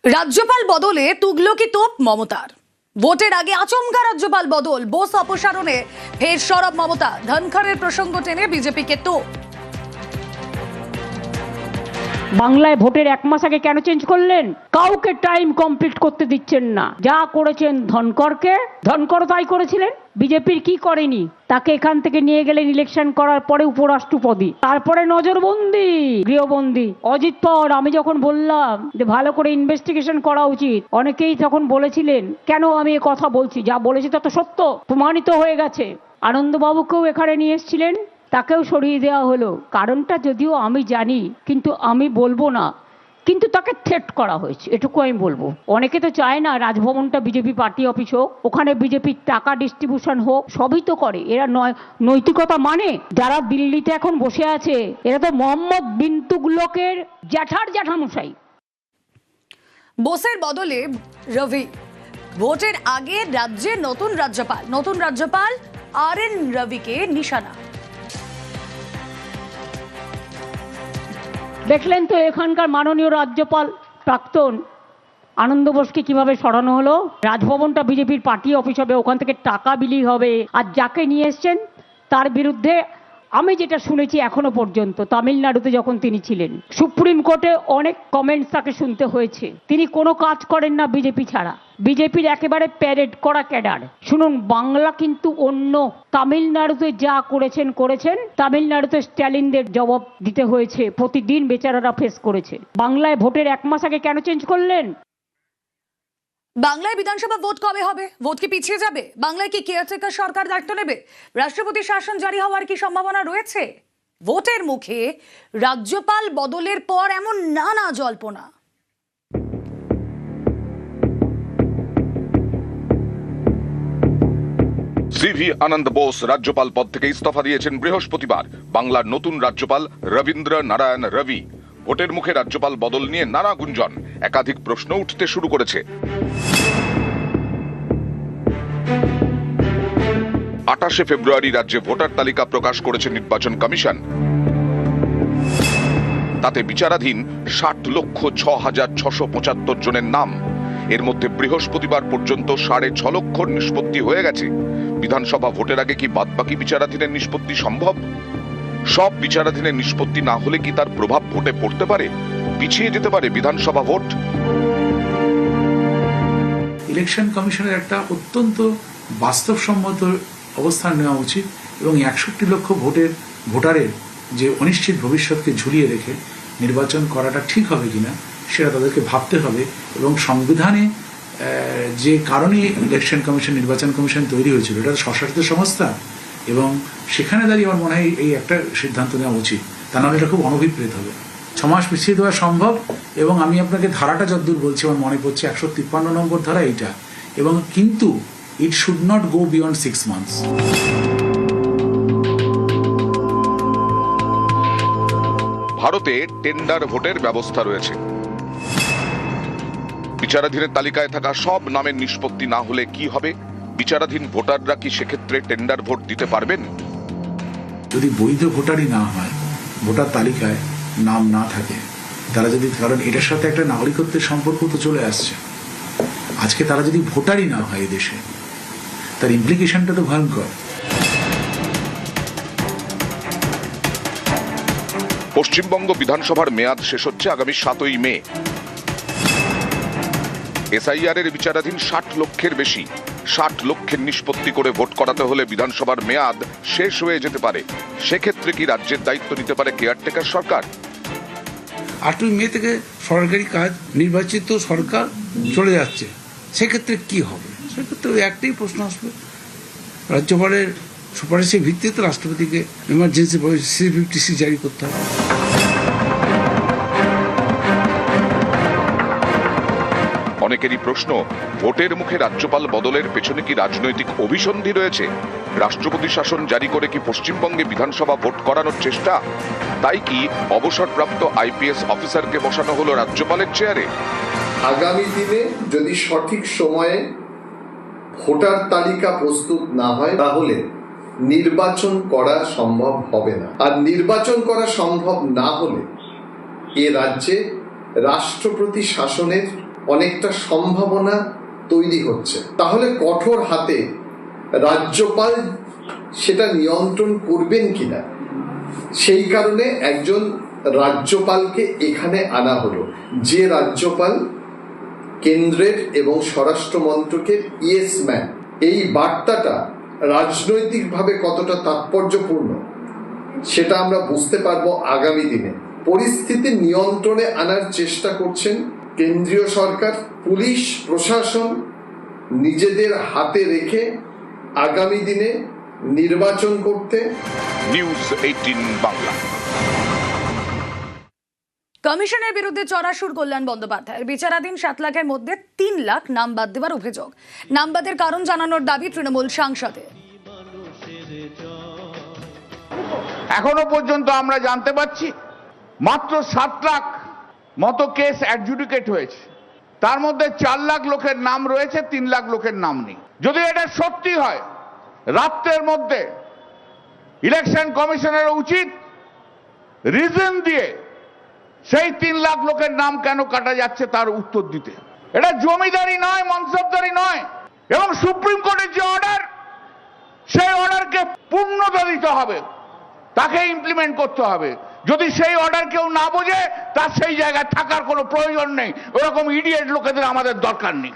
রাজ্যপাল বদলে তুগলকি তোপ মমতার। ভোটের আগে আচমকা রাজ্যপাল বদল, বোস অপসারণে ফের সরব মমতা। ধনখড়ের প্রসঙ্গ টেনে বিজেপিকে তোপ। বাংলায় ভোটের এক মাস আগে কেন চেঞ্জ করলেন? কাউকে টাইম কমপ্লিট করতে দিচ্ছেন না। যা করেছেন ধনখড়কে, ধনখড় তাই করেছিলেন। বিজেপির কি করেনি? তাকে এখান থেকে নিয়ে গেলেন ইলেকশন করার পরে উপরাষ্ট্রপতি, তারপরে নজরবন্দি, গৃহবন্দী। অজিত পাওয়ার আমি যখন বললাম যে ভালো করে ইনভেস্টিগেশন করা উচিত, অনেকেই তখন বলেছিলেন কেন আমি এ কথা বলছি, যা বলেছি তা তো সত্য, প্রমাণিত হয়ে গেছে। আনন্দবাবুকেও এখানে নিয়ে এসেছিলেন, তাকেও সরিয়ে দেওয়া হলো। কারণটা যদিও আমি জানি, কিন্তু আমি বলবো না, কিন্তু তাকে থ্রেট করা হয়েছে, এটুকু আমি বলবো। অনেকে তো চায় না রাজভবনটা বিজেপি পার্টি অফিস হোক, ওখানে বিজেপির টাকা ডিস্ট্রিবিউশন হোক, সবই তো করে এরা। নৈতিকতা মানে যারা দিল্লিতে এখন বসে আছে, এরা তো মোহাম্মদ বিন তুগলকের জ্যাঠামশাই। বোসের বদলে রবি। ভোটের আগে রাজ্যের নতুন রাজ্যপাল RN রবিকে নিশানা। দেখলেন তো এখানকার মাননীয় রাজ্যপাল প্রাক্তন আনন্দ বোসকে কিভাবে সরানো হলো। রাজভবনটা বিজেপির পার্টি অফিস হবে, ওখান থেকে টাকা বিলি হবে। আর যাকে নিয়ে এসছেন তার বিরুদ্ধে আমি যেটা শুনেছি এখনো পর্যন্ত, তামিলনাড়ুতে যখন তিনি ছিলেন, সুপ্রিম কোর্টে অনেক কমেন্টস তাকে শুনতে হয়েছে। তিনি কোনো কাজ করেন না বিজেপি ছাড়া, বিজেপির একেবারে প্যারেড করা ক্যাডার। শুনুন, বাংলা কিন্তু অন্য। তামিলনাড়ুতে যা করেছেন, তামিলনাড়ুতে স্ট্যালিনদের জবাব দিতে হয়েছে, প্রতিদিন বেচারারা ফেস করেছে। বাংলায় ভোটের এক মাস আগে কেন চেঞ্জ করলেন? বাংলায় বিধানসভা ভোট কবে হবে? ভোট কি পিছিয়ে যাবে? বাংলায় কি কেয়ারটেকার সরকার দায়িত্ব নেবে? রাষ্ট্রপতি শাসন জারি হওয়ার কি সম্ভাবনা রয়েছে? ভোটের মুখে রাজ্যপাল বদলের পর এমন নানা জল্পনা। সিভি আনন্দ বোস রাজ্যপাল পদ থেকে ইস্তফা দিয়েছেন বৃহস্পতিবার। বাংলার নতুন রাজ্যপাল রবীন্দ্র নারায়ণ রবি। ভোটের মুখে রাজ্যপাল বদল নিয়ে নানা গুঞ্জন, একাধিক প্রশ্ন উঠতে শুরু করেছে। 28 ফেব্রুয়ারি রাজ্যে ভোটার তালিকা প্রকাশ করেছে নির্বাচন কমিশন। তাতে বিচারাধীন 60,06,675 জনের নাম। এর মধ্যে বৃহস্পতিবার পর্যন্ত 6.5 লক্ষ নিষ্পত্তি হয়ে গেছে। বিধানসভা ভোটের আগে কি বাদবাকি বিচারাধীনের নিষ্পত্তি সম্ভব? সব বিচারাধীনের নিষ্পত্তি না হলে কি তার প্রভাব ভোটে পড়তে পারে? পিছিয়ে যেতে পারে বিধানসভা ভোট? ইলেকশন কমিশনের একটা অত্যন্ত বাস্তবসম্মত অবস্থান নেওয়া উচিত এবং 61 লক্ষ ভোটারের যে অনিশ্চিত ভবিষ্যৎকে ঝুলিয়ে রেখে নির্বাচন করাটা ঠিক হবে কিনা সেটা তাদেরকে ভাবতে হবে। এবং সংবিধানে যে কারণে ইলেকশন কমিশন, নির্বাচন কমিশন তৈরি হয়েছিল, এটা স্বশাসিত সংস্থা, এবং সেখানে দাঁড়িয়ে আমার মনে হয় এই একটা সিদ্ধান্ত নেওয়া উচিত। তা নাহলে এটা খুব অনভিপ্রেত হবে। 6 মাস পিছিয়ে দেওয়া সম্ভব, এবং আমি আপনাকে ধারাটা যতদূর বলছি আমার মনে পড়ছে 153 নম্বর ধারা এইটা, এবং কিন্তু it should not go beyond 6 months. ভারতে টেন্ডার ভোটের ব্যবস্থা রয়েছে। বিচারাধীনের তালিকায় থাকা সব নামের নিষ্পত্তি না হলে কি হবে? বিচারাধীন ভোটাররা কি সেক্ষেত্রে টেন্ডার ভোট দিতে পারবেন? যদি বৈধ ভোটারই না হয়, ভোটার তালিকায় নাম না থাকে, তারা যদি, কারণ এটার সাথে একটা নাগরিকত্বের সম্পর্ক তো চলে আসছে, আজকে তারা যদি ভোটারই না হয় দেশে, তার ইমপ্লিকেশনটা তো ভয়ঙ্কর। পশ্চিমবঙ্গ বিধানসভার মেয়াদ শেষ হচ্ছে আগামী 7ই মে। SIR এর বিচারাধীন 60 লক্ষের বেশি। 60 লক্ষের নিষ্পত্তি করে ভোট করাতে হলে বিধানসভার মেয়াদ শেষ হয়ে যেতে পারে। সেক্ষেত্রে কি রাজ্যের দায়িত্ব নিতে পারে কেয়ারটেকার সরকার? 8ই মে থেকে সরকারি কাজ, নির্বাচিত সরকার চলে যাচ্ছে, সেক্ষেত্রে কি হবে? সেক্ষেত্রে ওই একটাই প্রশ্ন আসবে, রাজ্যপালের সুপারিশের ভিত্তিতে রাষ্ট্রপতিকে এমার্জেন্সি C-50C জারি করতে হবে। অনেকেরই প্রশ্ন, ভোটের মুখে রাজ্যপাল বদলের পেছনে কি রাজনৈতিক অভিসন্ধি রয়েছে? রাষ্ট্রপতি শাসন জারি করে কি পশ্চিমবঙ্গে বিধানসভা ভোট করানোর চেষ্টা? তাই কি অবসরপ্রাপ্ত IPS অফিসারকে বসানো হলো রাজ্যপালের চেয়ারে? আগামী দিনে যদি সঠিক সময়ে ভোটার তালিকা প্রস্তুত না হয়, তাহলে নির্বাচন করা সম্ভব হবে না। আর নির্বাচন করা সম্ভব না হলে এ রাজ্যে রাষ্ট্রপতি শাসনের অনেকটা সম্ভাবনা তৈরি হচ্ছে। তাহলে কঠোর হাতে রাজ্যপাল সেটা নিয়ন্ত্রণ করবেন কিনা, সেই কারণে একজন রাজ্যপালকে এখানে আনা হলো, যে রাজ্যপাল কেন্দ্রের এবং স্বরাষ্ট্র মন্ত্রকের ইয়েস ম্যান। এই বার্তাটা রাজনৈতিকভাবে কতটা তাৎপর্যপূর্ণ সেটা আমরা বুঝতে পারবো আগামী দিনে। পরিস্থিতি নিয়ন্ত্রণে আনার চেষ্টা করছেন কেন্দ্রীয় সরকার, পুলিশ প্রশাসন নিজেদের হাতে রেখে আগামী দিনে নির্বাচন করতে। নিউজ 18 বাংলা। কমিশনের বিরুদ্ধে চড়া সুর কল্যাণ বন্দ্যোপাধ্যায়ের। বিচারাধীন 7 লাখের মধ্যে 3 লাখ নাম বাদ দেওয়ার অভিযোগ। নাম বাদের কারণ জানানোর দাবি তৃণমূল সাংসদের। এখনো পর্যন্ত আমরা জানতে পারছি মাত্র 7 লাখ মতো কেস অ্যাডজুডিকেট হয়েছে, তার মধ্যে 4 লাখ লোকের নাম রয়েছে, 3 লাখ লোকের নাম নেই। যদি এটা সত্যি হয়, রাত্রের মধ্যে ইলেকশন কমিশনের উচিত রিজন দিয়ে সেই 3 লাখ লোকের নাম কেন কাটা যাচ্ছে তার উত্তর দিতে। এটা জমিদারি নয়, মনসবদারি নয়, এবং সুপ্রিম কোর্টের যে অর্ডার, সেই অর্ডারকে পূর্ণতা দিতে হবে, তাকে ইমপ্লিমেন্ট করতে হবে। যদি সেই অর্ডার কেউ না বোঝে, তার সেই জায়গায় থাকার কোনো প্রয়োজন নেই। ওরকম ইডিয়েট লোকেদের আমাদের দরকার নেই।